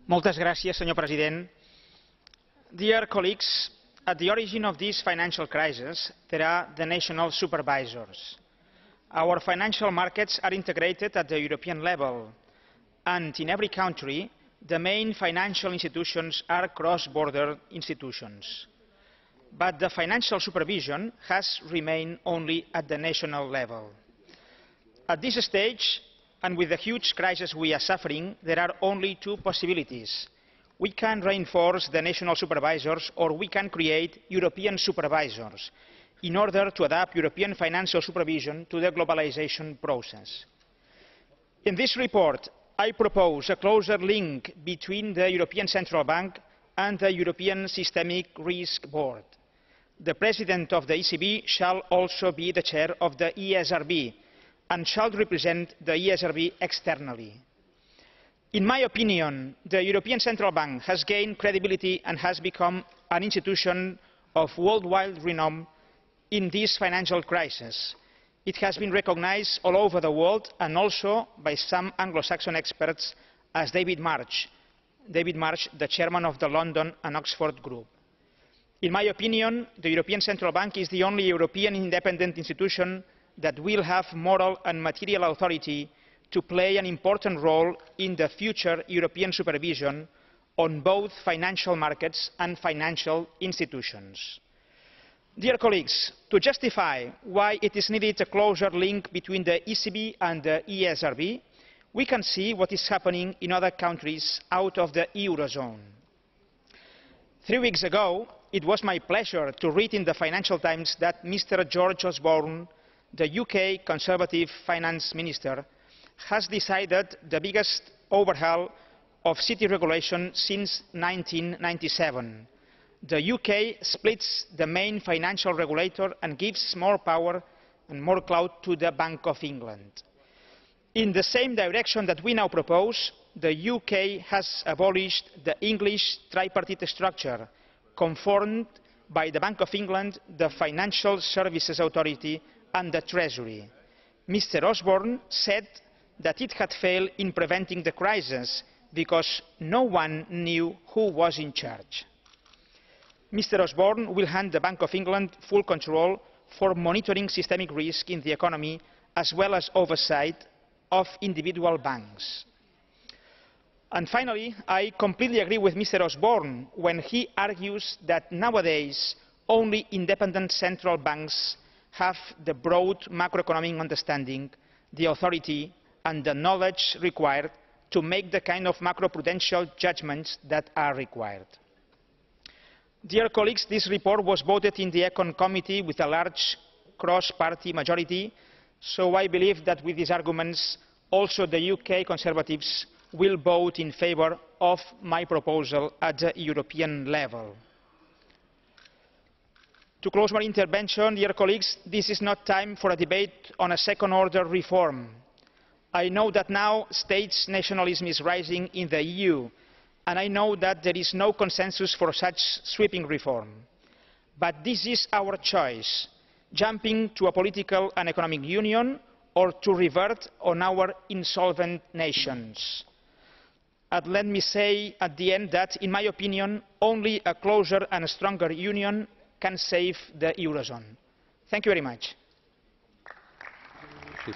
Moltes gràcies, senyor president. Dear colleagues, at the origin of this financial crisis, there are the national supervisors. Our financial markets are integrated at the European level, and in every country, the main financial institutions are cross-border institutions. But the financial supervision has remained only at the national level. At this stage, and with the huge crisis we are suffering, there are only two possibilities. We can reinforce the national supervisors, or we can create European supervisors in order to adapt European financial supervision to the globalization process. In this report, I propose a closer link between the European Central Bank and the European Systemic Risk Board. The President of the ECB shall also be the chair of the ESRB and shall represent the ESRB externally. In my opinion, the European Central Bank has gained credibility and has become an institution of worldwide renown in this financial crisis. It has been recognized all over the world and also by some Anglo-Saxon experts as David Marsh, the chairman of the London and Oxford Group. In my opinion, the European Central Bank is the only European independent institution that will have moral and material authority to play an important role in the future European supervision on both financial markets and financial institutions. Dear colleagues, to justify why it is needed a closer link between the ECB and the ESRB, we can see what is happening in other countries out of the Eurozone. 3 weeks ago, it was my pleasure to read in the Financial Times that Mr. George Osborne, the UK Conservative Finance Minister, has decided the biggest overhaul of city regulation since 1997. The UK splits the main financial regulator and gives more power and more clout to the Bank of England. In the same direction that we now propose, the UK has abolished the English tripartite structure, confirmed by the Bank of England, the Financial Services Authority and the Treasury. Mr. Osborne said that it had failed in preventing the crisis because no one knew who was in charge. Mr. Osborne will hand the Bank of England full control for monitoring systemic risk in the economy as well as oversight of individual banks. And finally, I completely agree with Mr. Osborne when he argues that nowadays only independent central banks have the broad macroeconomic understanding, the authority and the knowledge required to make the kind of macroprudential judgments that are required. Dear colleagues, this report was voted in the Econ Committee with a large cross-party majority, so I believe that with these arguments also the UK Conservatives will vote in favour of my proposal at the European level. To close my intervention, dear colleagues, this is not time for a debate on a second-order reform. I know that now states nationalism is rising in the EU, and I know that there is no consensus for such sweeping reform. But this is our choice, jumping to a political and economic union or to revert on our insolvent nations. And let me say at the end that, in my opinion, only a closer and a stronger union can save the Eurozone. Thank you very much. Please,